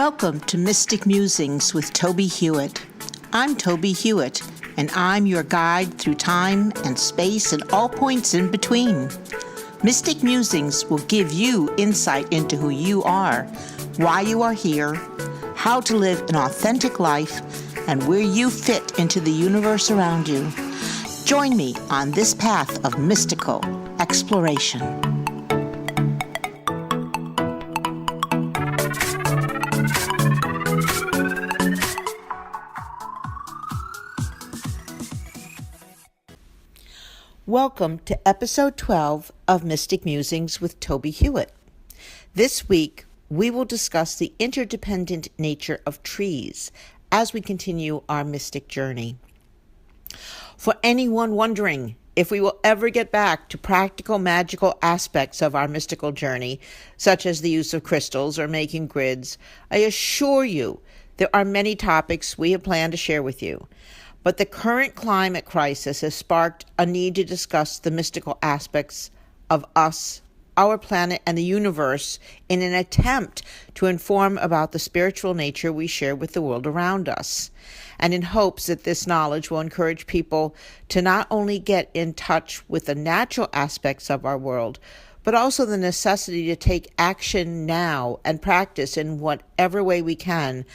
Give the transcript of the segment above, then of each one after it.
Welcome to Mystic Musings with Tobie Hewitt. I'm Tobie Hewitt, and I'm your guide through time and space and all points in between. Mystic Musings will give you insight into who you are, why you are here, how to live an authentic life, and where you fit into the universe around you. Join me on this path of mystical exploration. Welcome to episode 12 of Mystic Musings with Tobie Hewitt. This week, we will discuss the interdependent nature of trees as we continue our mystic journey. For anyone wondering if we will ever get back to practical magical aspects of our mystical journey, such as the use of crystals or making grids, I assure you there are many topics we have planned to share with you. But the current climate crisis has sparked a need to discuss the mystical aspects of us, our planet, and the universe in an attempt to inform about the spiritual nature we share with the world around us, and in hopes that this knowledge will encourage people to not only get in touch with the natural aspects of our world, but also the necessity to take action now and practice in whatever way we can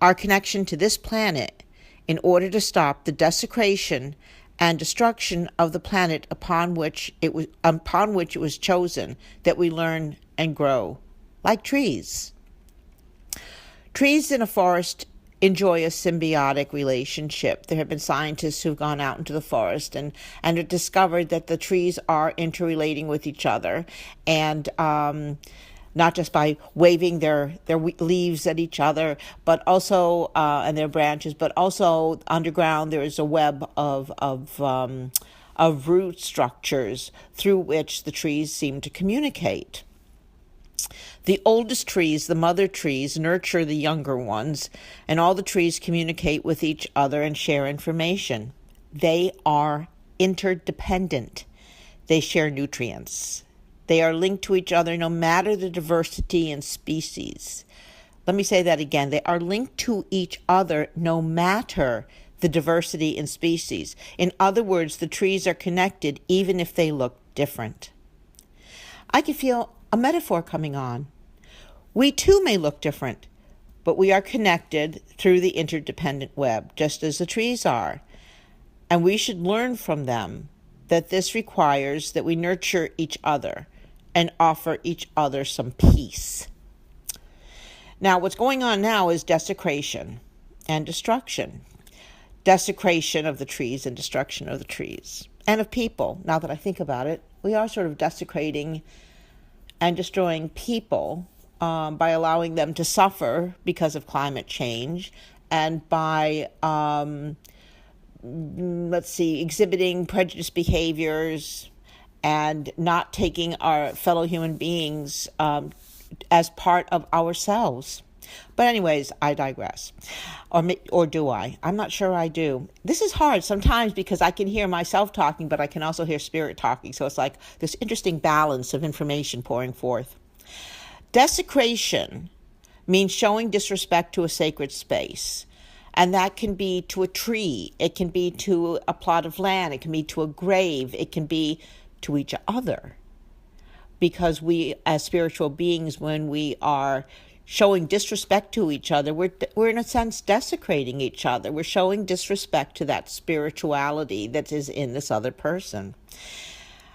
our connection to this planet in order to stop the desecration and destruction of the planet upon which it was chosen that we learn and grow, like trees. Trees in a forest enjoy a symbiotic relationship. There have been scientists who've gone out into the forest and have discovered that the trees are interrelating with each other, and not just by waving their leaves at each other, but also and their branches, but also underground there is a web of root structures through which the trees seem to communicate. The oldest trees, the mother trees, nurture the younger ones, and all the trees communicate with each other and share information. They are interdependent. They share nutrients. They are linked to each other no matter the diversity in species. Let me say that again. They are linked to each other no matter the diversity in species. In other words, the trees are connected even if they look different. I can feel a metaphor coming on. We too may look different, but we are connected through the interdependent web, just as the trees are. And we should learn from them that this requires that we nurture each other and offer each other some peace. Now, what's going on now is desecration and destruction. Desecration of the trees and destruction of the trees. And of people. Now that I think about it, we are sort of desecrating and destroying people by allowing them to suffer because of climate change, and by exhibiting prejudiced behaviors and not taking our fellow human beings as part of ourselves. But anyways, I digress. Or do I? I'm not sure I do. This is hard sometimes because I can hear myself talking, but I can also hear spirit talking. So it's like this interesting balance of information pouring forth. Desecration means showing disrespect to a sacred space. And that can be to a tree, it can be to a plot of land, it can be to a grave, it can be to each other. Because we, as spiritual beings, when we are showing disrespect to each other, we're in a sense desecrating each other. We're showing disrespect to that spirituality that is in this other person.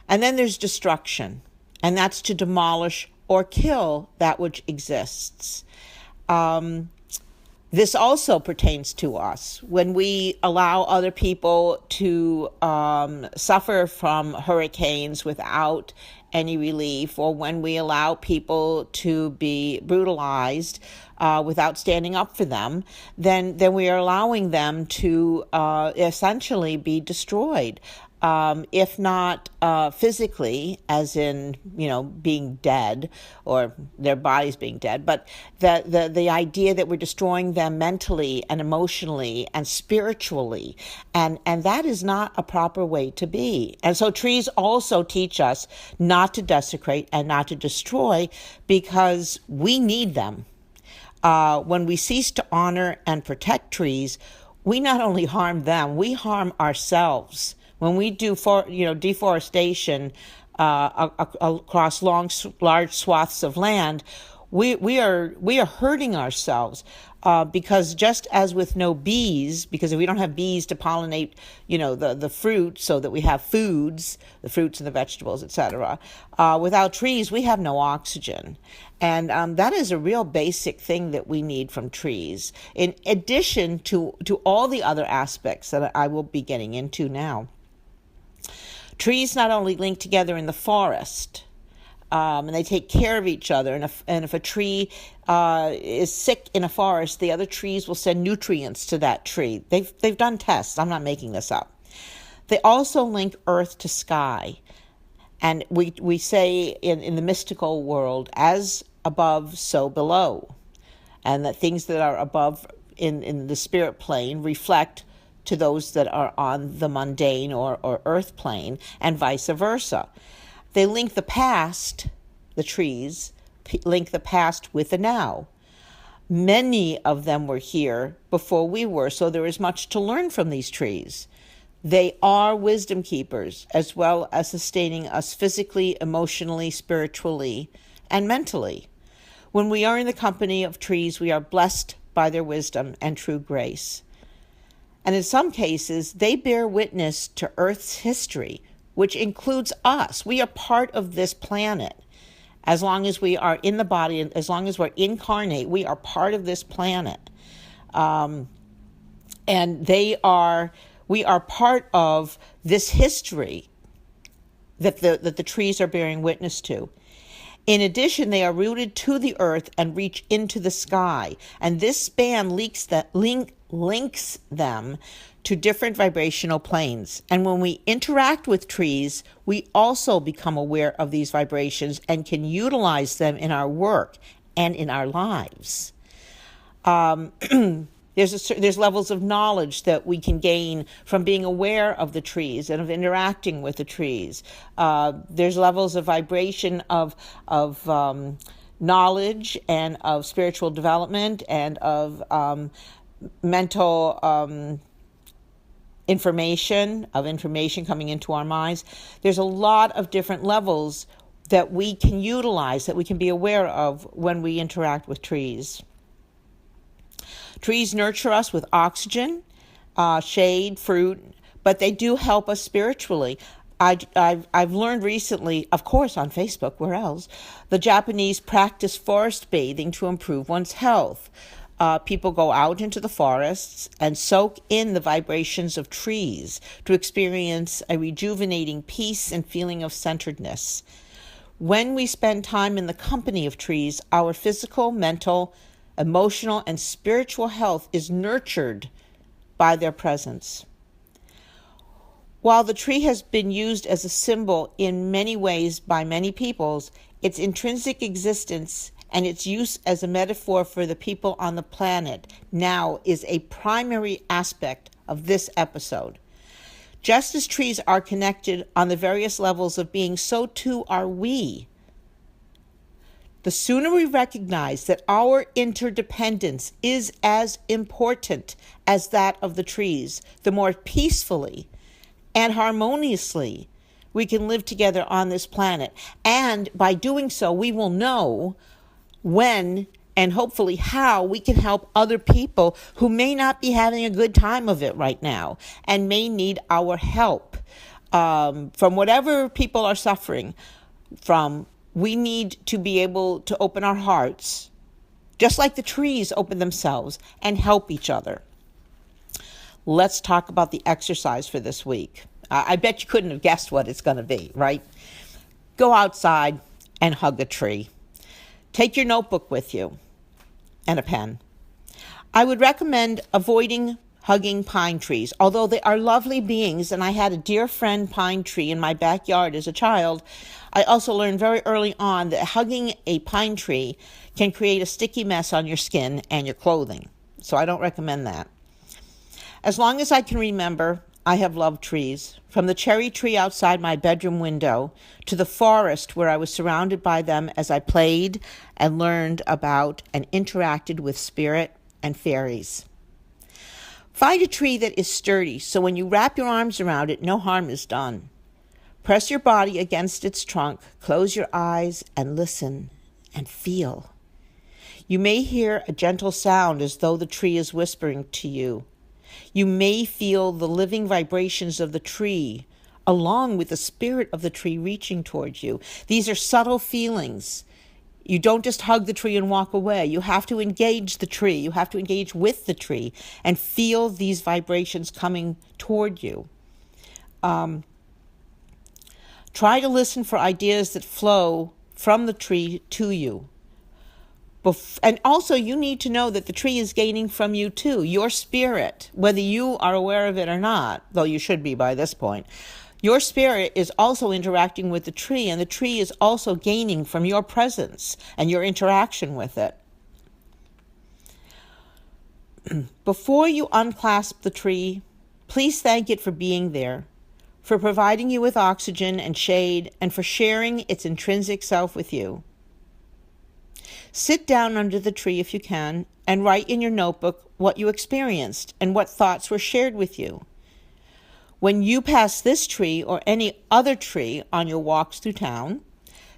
And then there's destruction, and that's to demolish or kill that which exists. This also pertains to us. When we allow other people to suffer from hurricanes without any relief, or when we allow people to be brutalized without standing up for them, then we are allowing them to essentially be destroyed. If not physically, as in, being dead or their bodies being dead, but the idea that we're destroying them mentally and emotionally and spiritually, and that is not a proper way to be. And so trees also teach us not to desecrate and not to destroy, because we need them. When we cease to honor and protect trees, we not only harm them, we harm ourselves. When we do deforestation across large swaths of land, we are hurting ourselves. Because just as with no bees, because if we don't have bees to pollinate, the fruit so that we have foods, the fruits and the vegetables, etc., without trees, we have no oxygen. And that is a real basic thing that we need from trees, in addition to all the other aspects that I will be getting into now. Trees not only link together in the forest, and they take care of each other. And if a tree is sick in a forest, the other trees will send nutrients to that tree. They've done tests. I'm not making this up. They also link earth to sky. And we say in the mystical world, as above, so below. And that things that are above in the spirit plane reflect to those that are on the mundane or earth plane, and vice versa. They link the past, the trees, link the past with the now. Many of them were here before we were, so there is much to learn from these trees. They are wisdom keepers, as well as sustaining us physically, emotionally, spiritually, and mentally. When we are in the company of trees, we are blessed by their wisdom and true grace. And in some cases, they bear witness to Earth's history, which includes us. We are part of this planet. As long as we are in the body, and as long as we're incarnate, we are part of this planet. And we are part of this history that the trees are bearing witness to. In addition, they are rooted to the earth and reach into the sky. And this span links them to different vibrational planes. And when we interact with trees, we also become aware of these vibrations and can utilize them in our work and in our lives. There's levels of knowledge that we can gain from being aware of the trees and of interacting with the trees. There's levels of vibration of knowledge and of spiritual development and of mental information coming into our minds. There's a lot of different levels that we can utilize, that we can be aware of when we interact with trees. Trees nurture us with oxygen, shade, fruit, but they do help us spiritually. I've learned recently, of course on Facebook, where else, the Japanese practice forest bathing to improve one's health. People go out into the forests and soak in the vibrations of trees to experience a rejuvenating peace and feeling of centeredness. When we spend time in the company of trees, our physical, mental, emotional, and spiritual health is nurtured by their presence. While the tree has been used as a symbol in many ways by many peoples, its intrinsic existence and its use as a metaphor for the people on the planet now is a primary aspect of this episode. Just as trees are connected on the various levels of being, so too are we. The sooner we recognize that our interdependence is as important as that of the trees, the more peacefully and harmoniously we can live together on this planet. And by doing so, we will know when and hopefully how we can help other people who may not be having a good time of it right now and may need our help from whatever people are suffering from. We need to be able to open our hearts, just like the trees open themselves, and help each other. Let's talk about the exercise for this week. I bet you couldn't have guessed what it's going to be, right? Go outside and hug a tree. Take your notebook with you and a pen. I would recommend avoiding hugging pine trees. Although they are lovely beings, and I had a dear friend pine tree in my backyard as a child, I also learned very early on that hugging a pine tree can create a sticky mess on your skin and your clothing. So I don't recommend that. As long as I can remember, I have loved trees, from the cherry tree outside my bedroom window to the forest where I was surrounded by them as I played and learned about and interacted with spirit and fairies. Find a tree that is sturdy so when you wrap your arms around it, no harm is done. Press your body against its trunk, close your eyes, and listen and feel. You may hear a gentle sound as though the tree is whispering to you. You may feel the living vibrations of the tree, along with the spirit of the tree reaching towards you. These are subtle feelings. You don't just hug the tree and walk away. You have to engage the tree. You have to engage with the tree and feel these vibrations coming toward you. Try to listen for ideas that flow from the tree to you. And also, you need to know that the tree is gaining from you too. Your spirit, whether you are aware of it or not, though you should be by this point, your spirit is also interacting with the tree, and the tree is also gaining from your presence and your interaction with it. Before you unclasp the tree, please thank it for being there, for providing you with oxygen and shade, and for sharing its intrinsic self with you. Sit down under the tree if you can and write in your notebook what you experienced and what thoughts were shared with you. When you pass this tree or any other tree on your walks through town,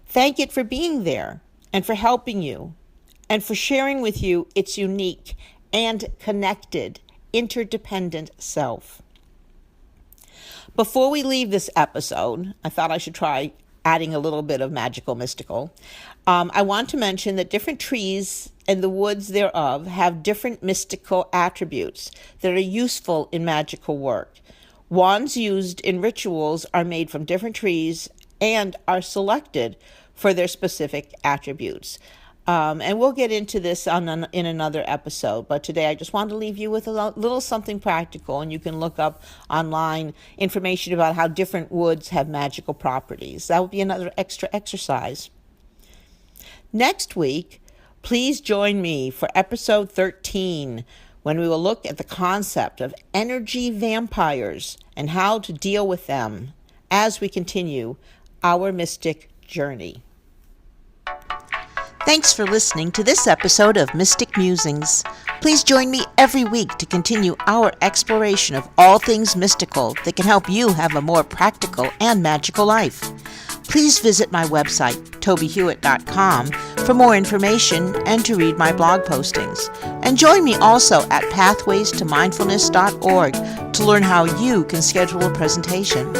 thank it for being there and for helping you and for sharing with you its unique and connected, interdependent self. Before we leave this episode, I thought I should try adding a little bit of magical mystical. I want to mention that different trees and the woods thereof have different mystical attributes that are useful in magical work. Wands used in rituals are made from different trees and are selected for their specific attributes. And we'll get into this in another episode. But today I just wanted to leave you with a little something practical, and you can look up online information about how different woods have magical properties. That would be another extra exercise. Next week, please join me for episode 13, when we will look at the concept of energy vampires and how to deal with them as we continue our mystic journey. Thanks for listening to this episode of Mystic Musings. Please join me every week to continue our exploration of all things mystical that can help you have a more practical and magical life. Please visit my website, tobiehewitt.com, for more information and to read my blog postings. And join me also at pathwaystomindfulness.org to learn how you can schedule a presentation.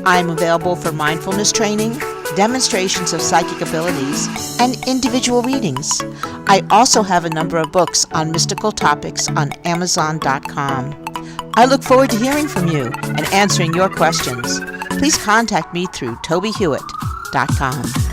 I am available for mindfulness training, demonstrations of psychic abilities, and individual readings. I also have a number of books on mystical topics on Amazon.com. I look forward to hearing from you and answering your questions. Please contact me through tobiehewitt.com.